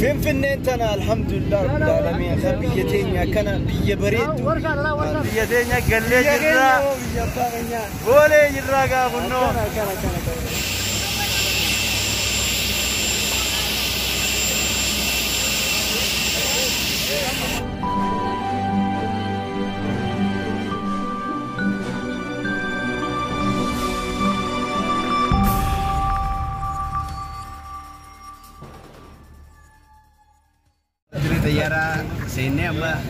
فين انتنا الحمد لله رب العالمين خبيتين يا كنا بيبريد بيتين يا قلي جرا بولي جرا قابنو طيارة سينة أما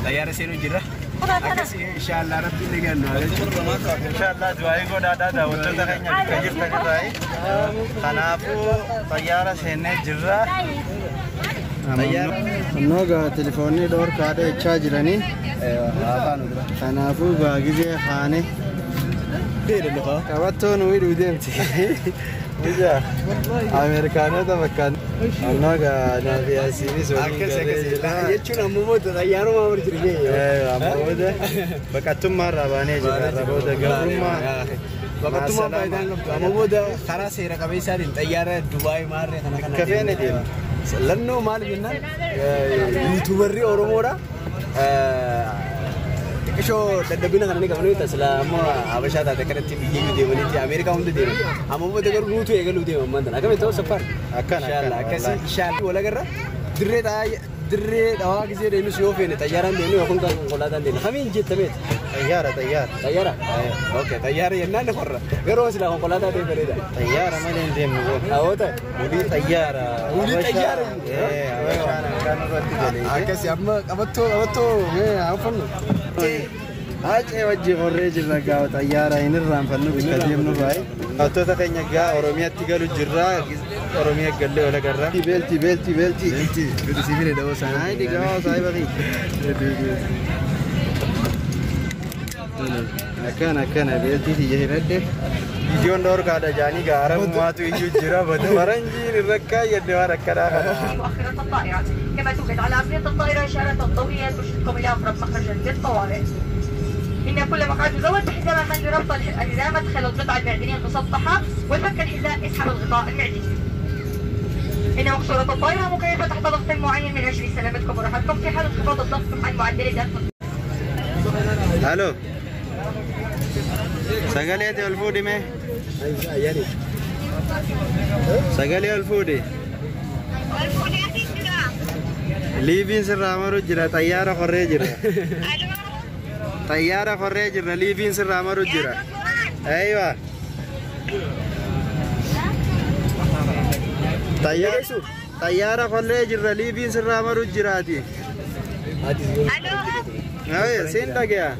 طيارة سينو جرا أكسي إن شاء الله ربي لقينا إن شاء الله دعائي قد ada وتودا كينيا كجير تجرا خنافو طيارة سينة جرا طيارة نوغا تليفوني دور كاده تشارجرني خنافو باقي خانه كابتو نوي دودمتي وجا أمريكانو ده مكان أنا كنا في أسيبي سوري كده يجون أممود طيارة ما برجريه أممود بكتوم مرة باني جرا ربود قبرما بكتوم ما بعدين أممود خلاص هي ركبي ساري طيارة دبي مارة كنا كفين دي لأنه مال جنان يوتيوبري أورومورا شو تدبينا كنا نيجي تسلا ما أبشر هذا كنا تبي يجي ديموني تي أمريكا هم تديمون أما هو تقول روتو يقولوا ديمون ما أدري أكمل تو سفر إن شاء الله كسي إن شاء الله ولا كرر دري دوا كذي رينو سيوفين طيارة دينو يكون كان قلادان دينو خمين جت تبيت طيارة أوكي طيارة ينان نفرّ غيره سلا هم قلادان دين بريدا طيارة ما لين دين نقول أوه ولي طيارة كانوا رتي كسي أبتو أفنو أجي وجه خريج الرجاء طيارة ينرّام فنو بكتير نباي أتو تكيني جا أوروميا تيجالو جرّا أوروميا قلّي ولا قرّا بيلتي كده سيبيني ده وسان هاي دي جاوا ساي بقي أكان بيلتي تيجي رده يجون دور كادا جاني كارم ما تو يجو جرّا بدو فرنجي الركّا يدوار ركّا مؤخرة الطائرة كما توجد على أبنية الطائرة إشارة ضوئية ترشدكم إلى أقرب مخرج للطوارئ. إن كل مقعد يزود بحزام من لربط الحزام ادخل القطعة المعدنية المسطحة وفك الحذاء اسحب الغطاء المعدني. إن مقصورة الطائرة مكيفة تحت ضغط معين من أجل سلامتكم وراحتكم في حال انخفاض الضغط عن معدل الدفع. هلو سجلية الفودي مه سجلية الفودي ليفين سرامرو جرا طيارة خريج جرا طيارة خريج جرا ليفين سرامرو جرا أيوة طيارة خريج جرا ليفين سرامرو جرا دي أيوة سين دقيقة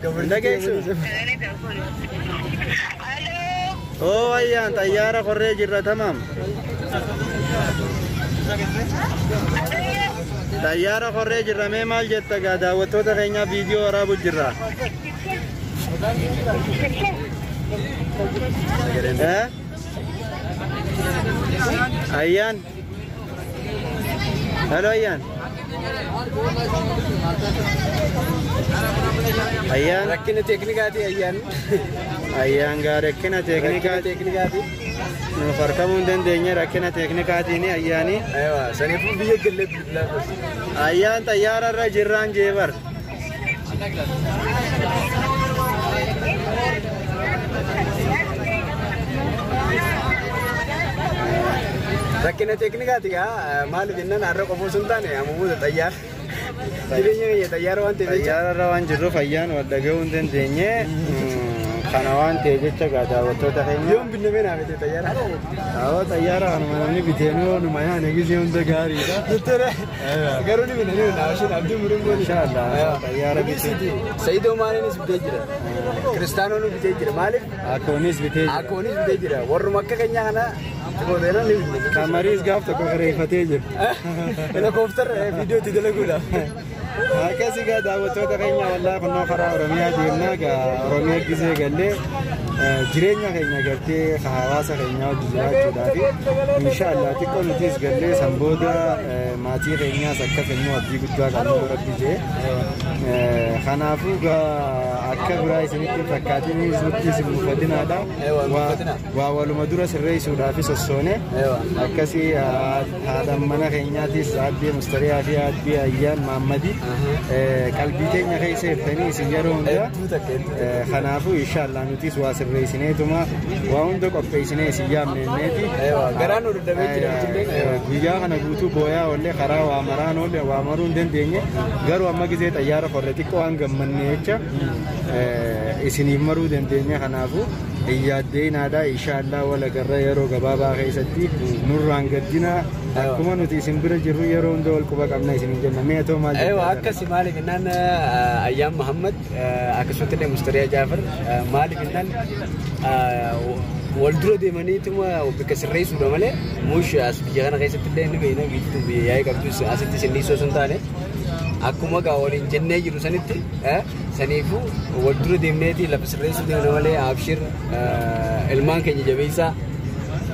أوه أيان طيارة خريج جرا تمام طيارة خريج جرا مي مال جتا قادا وتوتا خينا فيديو ورابو جرا أيان هلو أيان ركنا تكنيكاتي أيان قا ركنا تكنيكاتي نفركمون دنيا ركنا تكنيكاتي ني أياني أيوة سنفون بيجلب أيان طيارة رجران جيبر ركنا تكنيكاتي مال جنن عرق أبو سلطان يا ممود طيار جريني طيار وانت طيار روان جرو فيان ودقون دنيا خنوان تيجي قادا وتوتا خيمة يوم بنمين عملي طيارة طيارة أنا مني بتينو نمايا نجيز يوم دقاري ترى قروني مني ناشين عبد مريم إن شاء الله طيارة بتيجي سيد عمر نيس بتيجي كريستيانو بتيجي مالك أكونيس بتيجي ورمكة كنيا أنا تقولنا نبي كاميريز قاف تكوكري فتيجي أنا كوفتر فيديو تدلقولا هكذا قاعد أوتوا تغني والله كنا خرا أوروميا دينا كا أوروميا كذا قال لي jireenya keenya gartee hawaasa keenya wajjin jiraachuudhaaf inshallah xiqqoo nutis gallee sanbooda maatii keenyaas akka fennoo abdii guddaa qabnu rabbi jee kanaafuu akka biraa isinitti fakkaatiin nutti isin mufadinaadha waa waluma dura sirreessuudhaaf sossoone akkasii haadha mana keenyaatis addee mustariyaa fi addee ayyaan maammadi qalbii teenya keessa hirtanii isin yeroo hunda kanaafuu inshallah nutis waa sirreessineetuma waa hunda qopheessinee isin yaamneeti garaan nu dadhabee jira guyyaa kana guutuu booyaa ollee karaa waa maraan ollee waa maruu hin dandeenye garuu amma gisee xayyaara korre xiqqoo waan gammanne jecha isiniif maruu dandeenya kanaafuu iyyaaddeenaadha inshallah wala garra yeroo gabaabaa keessatti nurraan gaddina akkuma nuti isin bira jirru yeroo hunda wal quba qabna isin jenna mee too maal akkasi maaliif innaan Ayyaan Muhammad akkasumas Mustariyaa Jaafar maaliif innaan wal dura deemaniituma bakka sirreessuudha malee mush as biyya kana keessatti illee inni beekna biituu biyyaa qabdu asitti sinniisoo sun taane akkuma gaa waliin jennee jiru sanitti saniifuu wal dura deemneeti lafa sirreessuu deemna malee abshir ilmaan keenya jabeessaa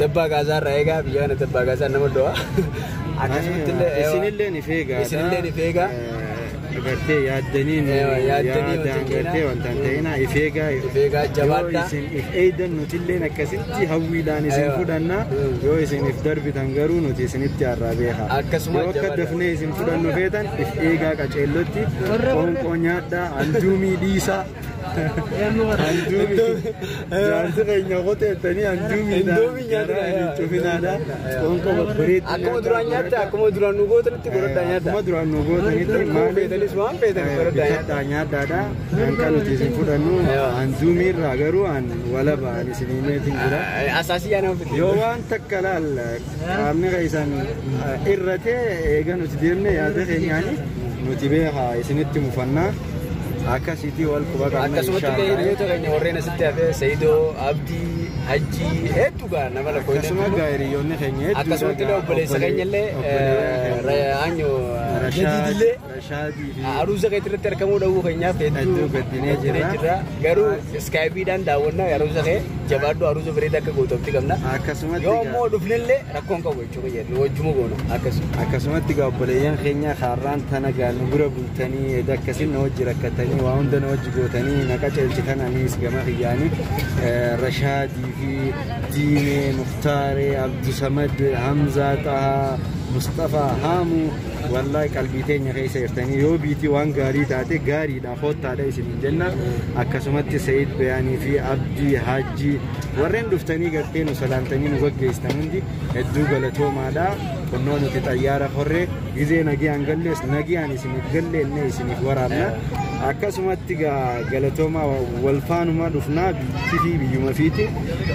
dabbaa gaazaa irraa eegaa biyya kana dabbaa gaazaa nama do'a akkasumatti isinillee ni feegaa gartee yaaddaniin yaadaan gartee wantaan ta'ina ifeegaa jabaadha if eeydan nutilleen akkasitti hawwiidhaan isin fudhanna yoo isiniif darbitan garuu nuti isinitti harraa beeka yoo akka dafnee isin fudhannu feetan if eegaa qaceellotti qoonqoo nyaadhaa anduumii dhiisaa jaarsi keenya qoteettanii anduumiidhaan cufinaadha qoonqoo babbareetti akkuma duraan nyaatta akkuma duraan nu gootanitti godhadhaa nyaata akkuma duraan nu gootanitti maaliif waan feetan godhadhaa nyaadhaadha kan nuti isin fudhannu anduumiirraa garuu an walabaan isiniimeetiin jira asaasii yaa nama fide yoo waan takka laal qaamni keessan irratee eega nuti deemne yaada keenyaani nuti beekaa isinitti mufannaa akkasitti wal quba qabna akkasumatti illee hiriyoota keenya warreen asitti hafee Sayyidoo Abdii Hajjii hedduu gaa nama lakkoo akkasuma gaa hiriyoonni keenya hedduu akkasumatti illee obboleessa keenya illee Rashaadii fi aruusa keetti irratti argamuu dhawuu keenyaaf hedduu gaddinee jira garuu iskaayipiidhaan daawwannaa aruusa kee jabaaddu aruusa bareedaa akka goototti qabna akkasumatti yoo immoo dhufnillee rakkoon qabu jechuudha jedhu wajjuma goona akkasumatti gaa obboleeyyan keenya kaarraan tana gaa nu bira bultanii edda akkasiin na wajji rakkatanii waa hunda na wajji gootanii naqa ceelchitananis gama xiyyaanii Rashaadii fi Diinee Muftaaree Abdusamad Hamzaa Xahaa Mustafaa Haamuu wallahi qalbii teenya keessa jirtanii yoo biitii waan gaarii taate gaariidha hoottaadha isin jenna akkasumatti Sayyid Bayaanii fi Abdii Hajjii warreen dhuftanii gartee nu salaamtanii nu gaggeessitan hundi hedduu galatoomaadha kunnoo nuti xayyaara korree gizee nagiyaan gallees nagiyaan isiniif galleenne isiniif waraabna akkasumatti galatoomaa wal faanuma dhufnaa biitti fi biyyuma fiiti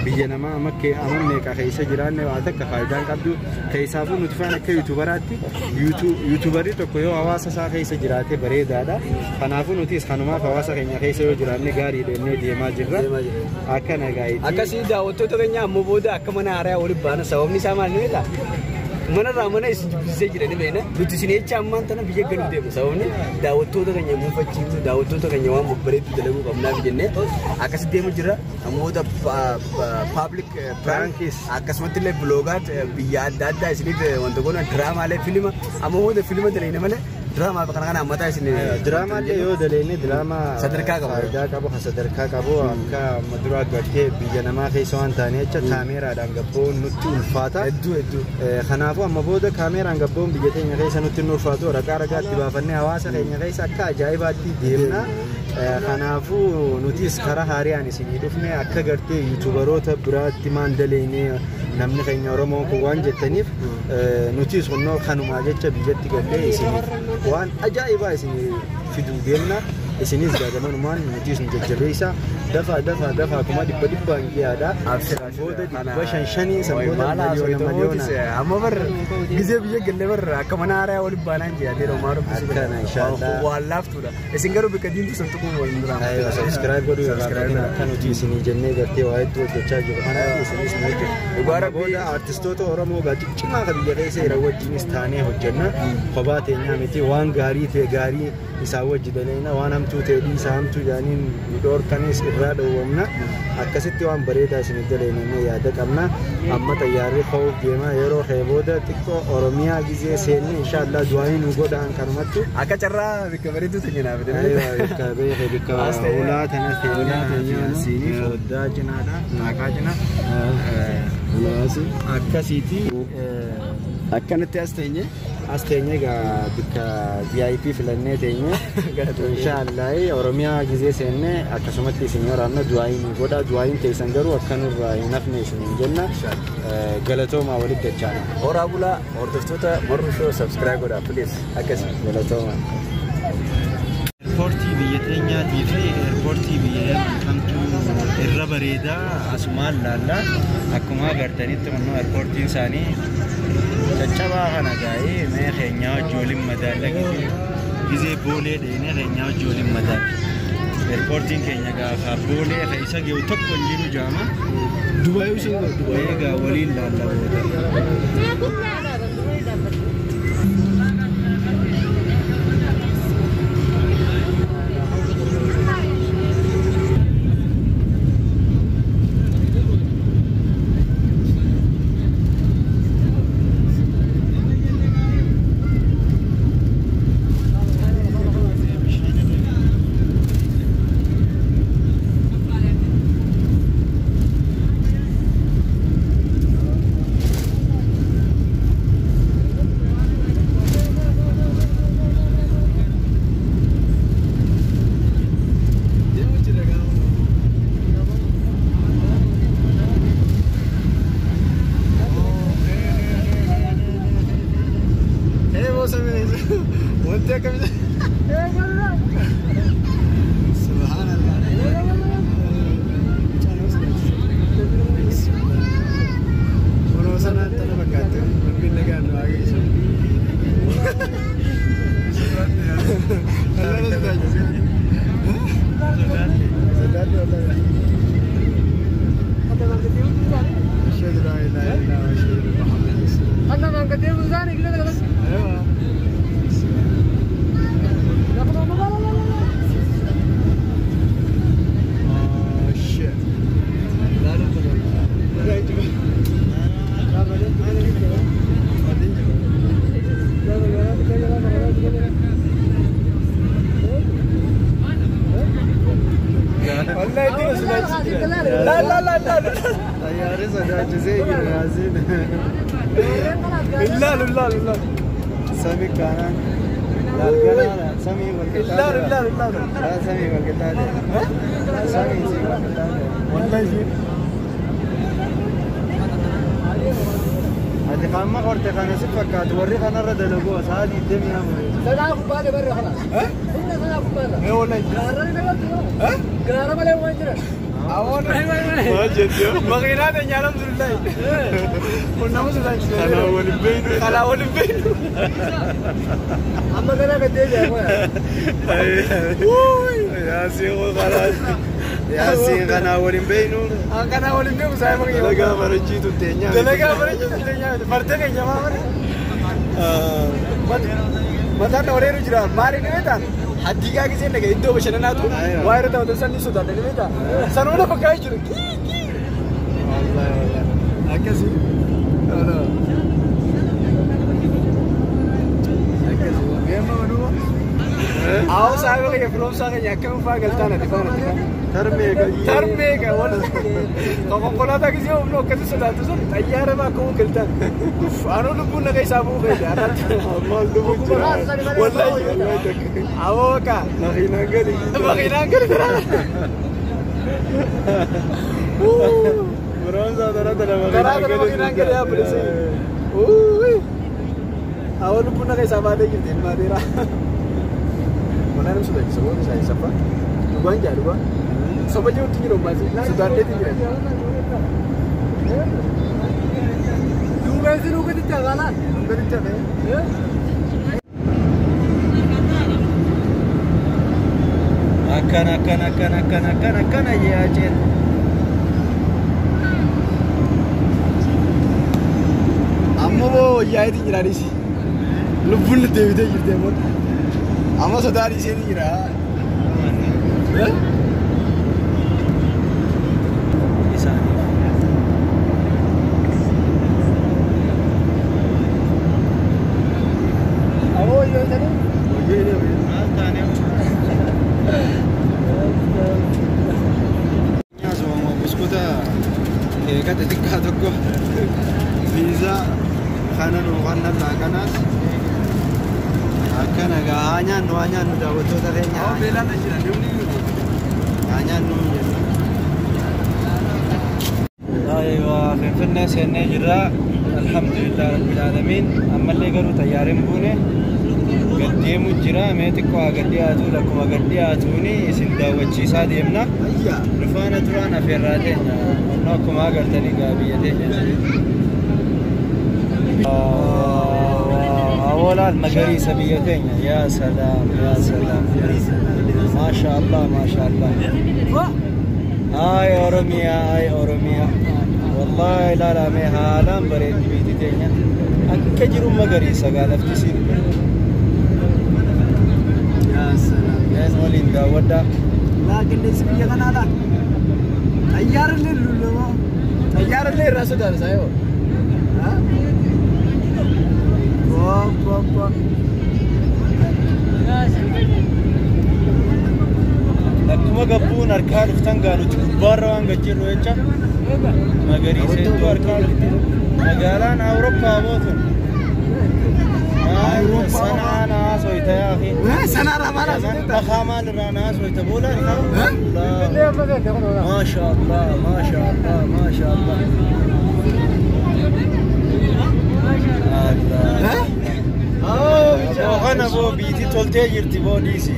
biyya namaa makkee amanneeqa keessa jiraanne waa takka faayidaan qabdu keessaafuu nuti faan akka yuutubaraatti yuutubarri tokko yoo hawaasa isaa keessa jiraate bareedaadha kanaafuu nutis kanumaaf hawaasa keenya keessa yoo jiraanne gaarii deemnee deemaa jirra akka nagaayitti akkasii daawwattoota keenya ammoo booda akka mana haaraa waliin baana sababni isaa maal ni beektaa mana raamana isin dubbisee jirani beena nuti isin jecha ammaan tana biyya galuu deemu sababni daawwattoota keenya muufachiisu daawwattoota keenya waan babbareedu dalaguu qabnaaf jennee akkasitti deemu jira ammoota public pranks akkasumatti illee bloogaat biyya adda addaa isiniif wanta goona diraamaalee filima ammoo filima daleena malee drama bakka kana mataa isin drama le yo daleene drama sadarkaa qabu faayidaa qabu sadarkaa qabu akka madura gadhee biyya namaa keessa waan taane jecha kaameraadhaan gabboon nutti ulfaata hedduu kanaafuu amma booda kaameraan gabboon biyya teenya keessa nutti ulfaatu ragaatti baafannee hawaasa keenya keessa akka ajaa'ibaatti deemna kanaafuu nutis karaa haariyaan isin dhufne akka gartee yuutubaroota biraatti maan daleene namni keenya Oromoo kun waan jettaniif nutis onnoo kanuma jecha biyyatti gallee isin waan ajaa'ibaa isin fiduu deemna isinis gaagamumaan nutis nu jajjabeessa dafa kuma dhibbaan giyaadha booda dhibba shanshanii sanboota miliyoona amma bar gizee biyya galle bar akka mana haaraa waliin baanaan jiyaatee dhomaa akkana inshallah waan laaftuudha isin garuu bakka diintu san tuquu waliin duraan subscribe godhuu irraa akka nuti isinii jennee gartee waa hedduu hojjechaa jiru kanaaf isinis nu hojjetu booda artistoota Oromoo cimaa ka biyya keessa jiran wajjinis taanee hojjenna kophaa teenyaa miti waan gaarii ta'e gaarii isaa wajji daleena waan hamtuu ta'e isaa hamtuu jaaniin midhoor kanis irraa dhowwamna akkasitti waan bareedaa isin daleena yaada qabna amma xayyaarri qoof deema yeroo xeebooda xiqqoo oromiyaa gizee seenne inshallah du'aayin godhaan karmattu akka carraa bikka bareedu teenyaa fide bikka beekee bikka ulaa tana teenyaa siiniif oddaa cinaadha naaqaa cina akkasiiti akkanatti as teenye ga bikka VIP filannee teenye inshallah oromiyaa gizee seenne akkasumatti isin waraanna du'aayin godha du'aayin teessan garuu akkanurra hin hafne isin jenna galatooma walitti dachaana horaa bulaa hordoftoota Marru Show subscribe godhaa please akkasi galatooma airportii biyya teenyaatii fi airportii biyya kamtuu irra bareedaa asumaan laalla akkuma agartanitti mannoo airportiin isaanii caccabaa kana gaa'ee mee keenyaa wajjooliin madaala gizee boolee dheenee keenyaa wajjooliin madaala airportiin keenya gaafa boolee ka isa geewu tokko hin jiru jaama Dubai usin Dubai gaa waliin laalla لا سامي كانان لا سامي والقتال لا سامي والقتال سامي والقتال والله شيء هذه قامة قرت خانة سفكات وري خانة رد لجوا سادي الدم يا مولى سلام كبار برا خلاص سلام كبار إيه والله كلام ما له وين ترى أول ما جدّي ما غيرنا تنيا الحمد لله وناموس الله أنا أول بين أما كنا كده يا يا سيغو خلاص يا سيغ أنا أول بينو أنا أول بينو سايم كده لقى مرجيتو تنيا لقى مرجيتو تنيا فرتك يا جماعة متى نوري رجلا ماري نبيتا حديقة كذي نك إدو بشناتو واير تاو تسني سودا نبيتا سنونا بكاي جرو كي والله والله أكسي أنا أكسي كم منو أو سايبه كي فلوس سايبه يكمل فاقل تانا تفانا ترميكا ولا كم كنا تاكسي يوم لو كذي سودا تسون تيارة ما كم كلتان أنا لبونا كي سابو كذي أنا مال لبونا والله أوكا مغينا كذي ترى برونزا ترى مغينا كذي يا بليس أول لبونا كي سابو كذي ما ترى mana sudah semua saya siapa luan aja luan sampai jauh tinggi rumah sih sudah ada tinggi lu masih lu ke jalan akan aja ajen ammo wo ya itu jadi sih lu pun lebih gitu Amma sodaan isheen jira. Visa kanan kanan kanas akan agak hanya udah betul terenya. Oh bela aja hanya أيوة في الناس هنا جرا الحمد لله رب العالمين أما اللي قالوا تيارين بونه قديموا جرا ميتكوا قدياتو لكم قدياتوني سندا وجي ساد يمنا رفانا ترانا في الراتين نوكم قلتني قابيتين أولا المقريسة بيتين يا سلام يا سلام ما شاء الله ما شاء الله هاي أوروميا والله لا مي حالان بريد بيتي تينيا أكجرو مقريسة قال افتسير يا سلام يا ولين دا ودا لكن نسبيا كان هذا طيار اللي راسه دار سايو ها بابا akkuma gabbuun harkaa dhuftan gaanuti gubbaarra waan gajjirru jecha magariiseetu harkaa dhufte magaalaan awurooppaa bootun sanaan haasoyta yaafi sanaan amala dhakaa maalirraa haasoyta boolaan maasha allah maasha allah maasha allah kana boo biiti toltee jirti boo dhiisi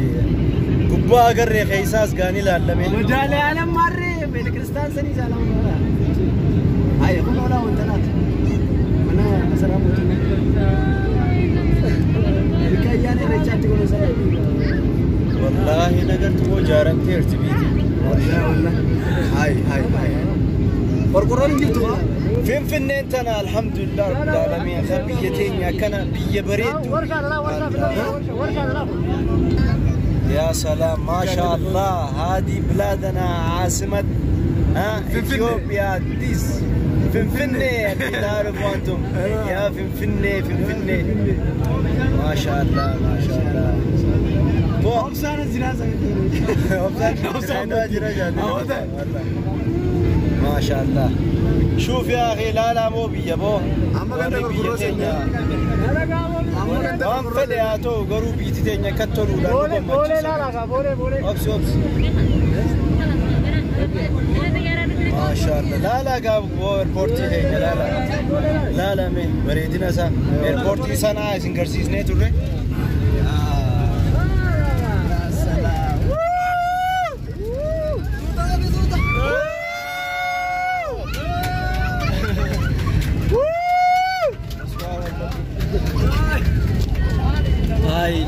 gubbaa agarree keessaas gaanii laallamee مدالي على مرة بين كريستال سني سلام ولا هاي كل ولا وانتنات أنا مثلا كياني رجعت تقول سلام والله نقدر تقول جارم تيرت بيتي والله هاي قرقران جبتوا فين انتنا الحمد لله رب العالمين خبيتين يا كنا بيه بريد يا سلام ما شاء الله هذه بلادنا عاصمة اثيوبيا ديس فنفنة تعرف وانتم يا فنفنة ما شاء الله ما شاء الله أبصار الزنازة ما شاء الله شوف يا أخي لا مو بيجابو هم فلياتو قروبي تتنيا كتروا لا بولي أبس ما شاء الله لا قاب إيربورتي هيك لا مين بريدنا سا إيربورتي سنا سنكرسيس نيتوري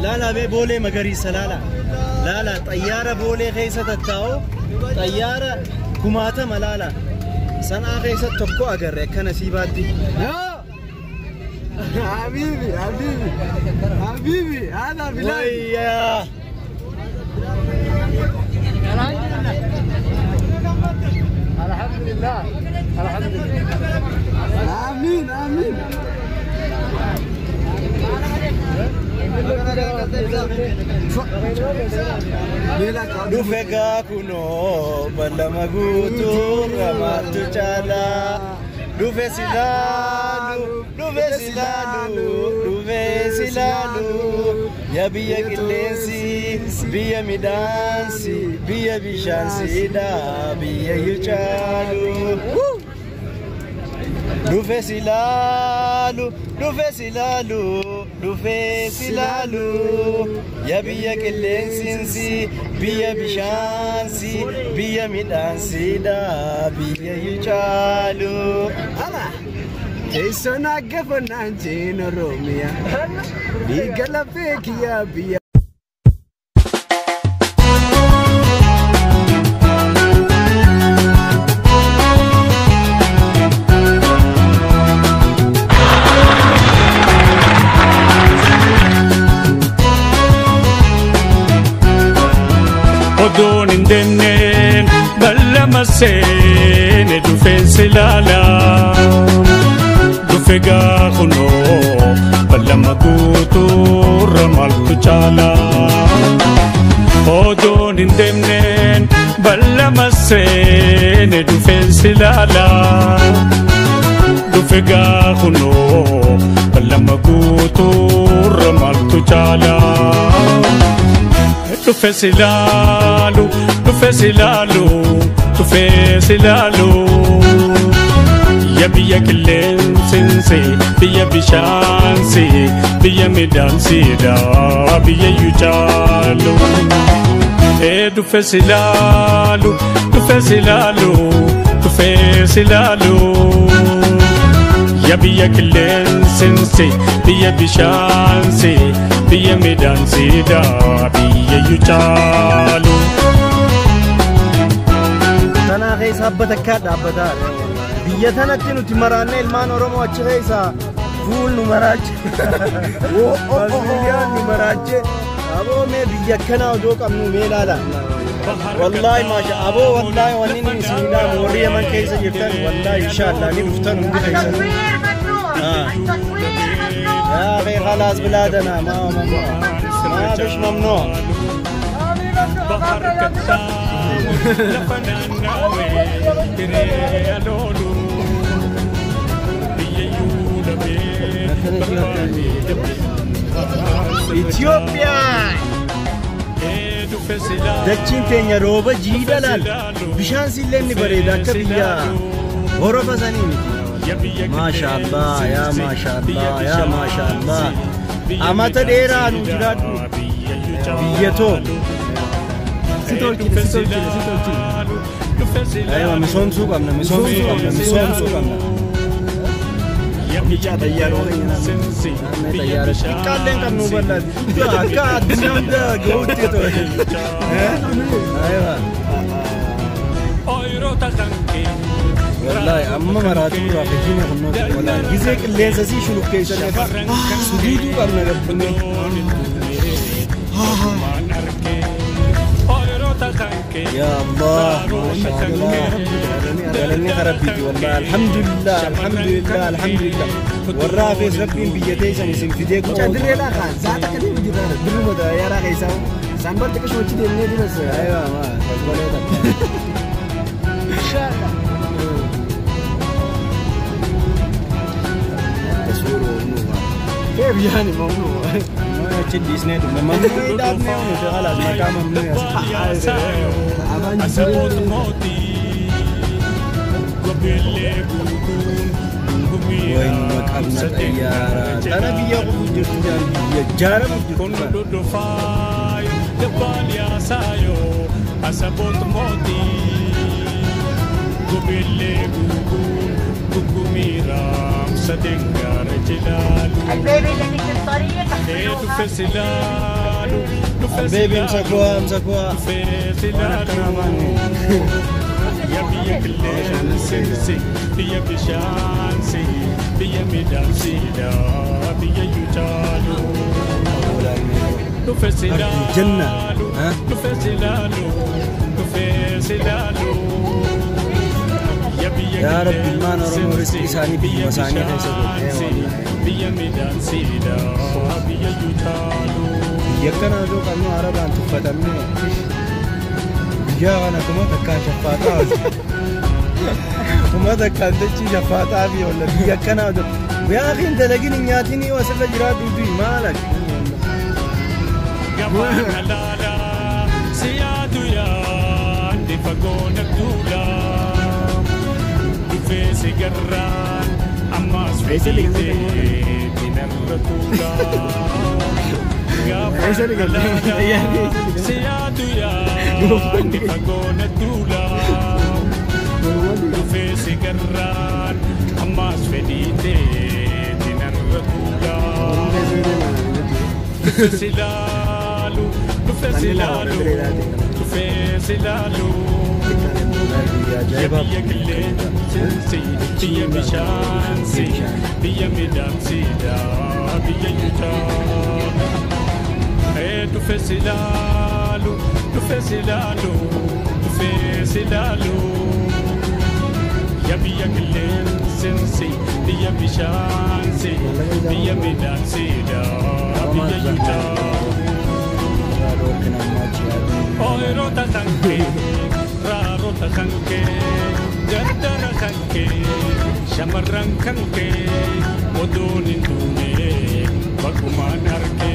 لا بولي مقريسة لا طيارة بولي خيسة تتاو طيارة كماتا ملالا سنة خيسة تبكو أقر كان سيباتي حبيبي هذا بلاد الحمد لله آمين Dufega kuno balama gutu ramatu chala dufe silalu ya biya kilensi biya midansi biya bishansi da biya yuchalu dufe silalu ya biya kilensi biya bishansi biya midansi da biya yuchalu Jason agafana jino Romia Bigala pekia biya odon indenen balamasen dufen silala dufega khuno balamagutu ramal tuchala odon indenen balamasen dufen silala dufega khuno balamagutu ramal tuchala tufesilalu tufesilalu tufesilalu ya biya killen sense biya bishanse biya medanse da biya yujalu tufesilalu tufesilalu tufesilalu ya biya killen sense biya bishanse biya medanse da biya yujalu tana keessa abbatakkaa dhaabbataa biyya tanatti nuti maraannee ilmaan oromoo achi keessa fuul nu maraache miliyaan nu maraache aboo mee biyya akkanaa odoo qabnu mee ilaala wallahi maasha aboo wallahi wanni ni isinidhaa warri yaman keessa jirtan wallahi inshaallah ni dhuftan hundi keessan يا أخي خلاص بلادنا ما فيش ممنوع بحر كتاب لفنان ناوي تري لولو بيجيولا إثيوبيا دچين تينيا روبا جيدلال بشان سيلن بريدا كبيا غرفة زنيمتي ما شاء الله يا ما شاء الله يا ما شاء الله أما تديرا نجرات بيتو أيوة مسون سوق أمنا مسون سوق أمنا مسون سوق أمنا بيجا تيارو تيارو كالين كم نوبلا كاد نام ده جوتي تو أيوة والله أما مراتب رافقين خنوت والله جزء اللي زي شنو كيسة سديدو كنا قبلنا يا الله ما شاء الله غلني خربيتي والله الحمد لله الحمد لله الحمد لله والرافع ربي بيجتي سنسم في ديك تدري لا خان ساعتك اللي بيجي برو ده يا راجل يساو سانبرتك شو تجي مني دي بس أيوة ما إن شاء الله كيف يعني ممنوع؟ ما تشدي سنيد ممنوع يدار نيون خلاص مكان ممنوع وين مكاننا طيارة أنا بيا قبض جارة بيا البيبي اللي في الطريق البيبي مسكوها مسكوها يا بيا كلين سنسي بيا بشانسي بيا ميدانسي دا بيا يجالو الجنة يا رب ما نرمو رزقي ساني بي وساني بيا ميدانسي دا بيا يجالو يكنا جو كانوا عربان تفتني يا أنا كم تكان شفاتا كم تكان تجي شفاتا بي ولا بيا كنا جو يا أخي أنت لكن نياتني وصل جراد دوي مالك لا لا سيادو يا عندي فقونك دولا في سجران أما سفيدي من الرطولة سيادو يا عندي فقونك دولا في سجران أما سفيدي من الرطولة Tufesilalu, tufesilalu, tufesilalu. Ya biya kelen sensi, biya mishansi, biya midansi da, biya yuta. Tufesilalu, Fesilalu Yabiya Glen Sensi Diya Bishansi Diya Midansi Da Biya Yuta Oi Rota Kanke Rarota Kanke Gardana Kanke Shamarran Kanke Odunin Dune Bakuman Arke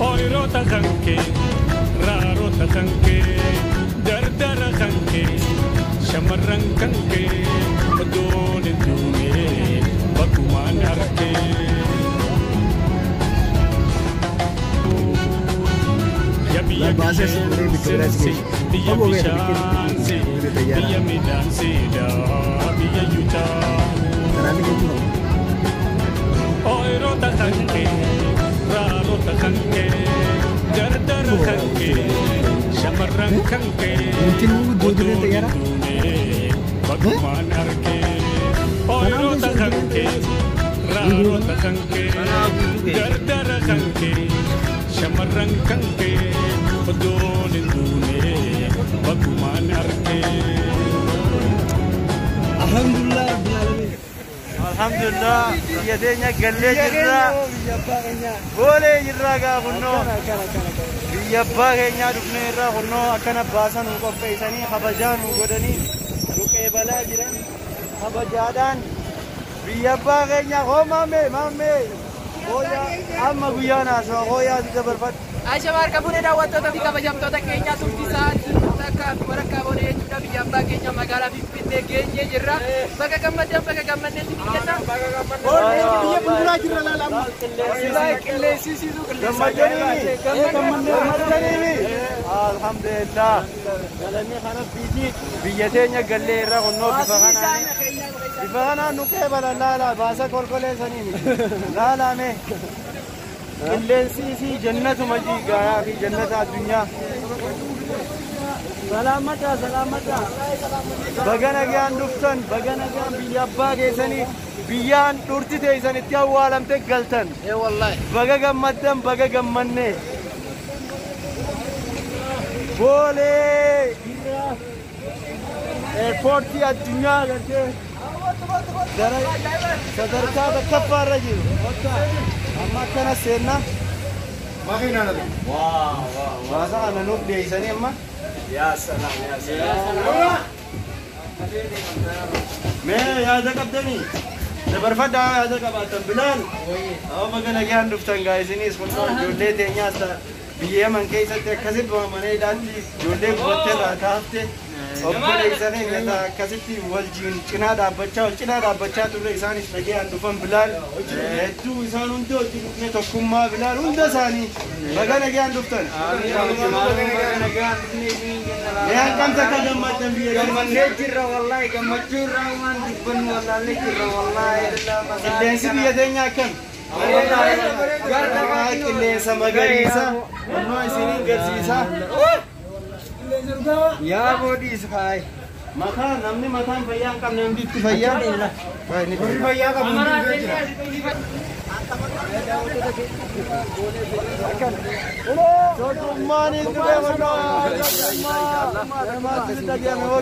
Oi Rota Kanke Rarota Kanke Dardara Kanke Shamarran Kanke Odunin Dune Bakuman Arke Yabiya Sensi Diya Bishansi Diya Midansi Da Biya Yuta Oi Rota Kanke Rarota Kanke Dardara Kanke Shamarran Kanke Odunin Dune Bakuman Arke Oi Rota Kanke Rarota Kanke Dardara Kanke Shamarran Kanke Odunin Dune Bakuman Arke Alhamdulillah Alhamdulillah yadenya galle jirra bole jirra ga hunno biyya baagenya dufne irra hunno akana baasan u qopheysani habajan u godani ruqe bala jiran habajadan biyya baagenya ho mame hoya amma guyana so hoya dabarfat Aisha marka bune daawwattoota fi kabajamtoota keenya turtii sa'aatii akka waraqaa boonee jechuudha biyya abbaa keenya magaalaa Finfinnee geenyee jirra bakka gammadneetti biyyanna biyya bunduraa jirra laalamu qilleensisiisu gammadanii alhamdulillah galanii kana biyya teenya gallee irra hunnoo bifa kanaan nu qeebala laala baasa kolkoleessanii laalame qilleensi jannatu majiigaa fi jannata addunyaa salaamata bagana gaan duftan bagana gaan biyya abbaa keessanii biyyaan dhurti teessanitti awwaalamte galtan wallahi baga gammaddan baga gammanne boolee eerpoortii addunyaa gartee sadarkaa bakkaffaarra jiru amma kana seenna makina nadu waasa ana nuuf deeysanii amma yaa salaam mee yaada qabdanii dabarfadhaa yaada qabaatan bilaal awa magana gaan dhuftan gaa isinis kun ijoollee teenyaas biyya man keessatti akkasitti waamanii dhaatti ijoollee gubattee irraa taafte obboleessanii nyaata akkasitti wal cinaa dhaabbachaa turre isaanis dhageen dhufan bilaal hedduu isaan hundi wajjin dhufne tokkummaa bilaal hunda isaanii baga nagaan dhuftan yaan kamta akka gammaddan biyya gammannee jirra wallahi gammachuu irraa waan dubbannu wallaallee jirra wallahi qilleensi biyya teenya akkam qilleensa magariisa onnoo isiniin garsiisa yaa boodiis haay mataan namni mataan fayyaa hin qabne hundi itti fayyaa fayyaa qabu Sotummaan hin dhufe wallaahi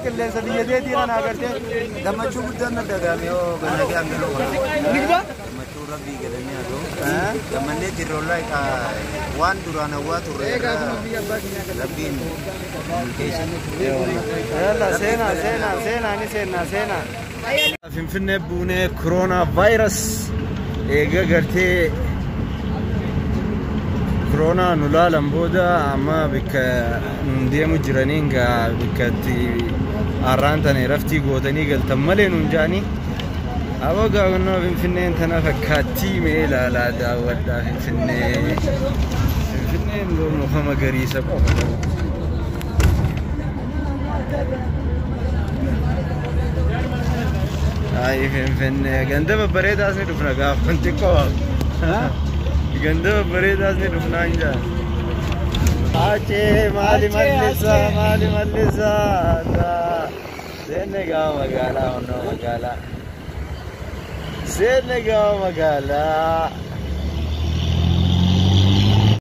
qilleensa biyya teetii kana agartee gammachuu guddaan na dhagahame yoo gannatee hangaloo gammachuu rabbii galanii haa ta'u gammannee jirra wallahi waan duraan hawwaa turre rabbiin seenaa Finfinnee buunee koronaa vaayirasii eega gartee koronaa nu laalan booda amma bakka nun deemu jiraniin gaa bakkatti har'aan tana raftii gootanii galtan malee nun jaanii aboo gaafannoo Finfinneen tana fakkaattii mee ilaalaa daawwadhaa Finfinneen muka magariisa qofa ay Finfinnee ganda babbareedaas ni dhufna gaafa kun xiqqoo ganda babbareedaas ni dhufnaa hin jaan Ache mali mallisa Senegal magala ono magala Senegal magala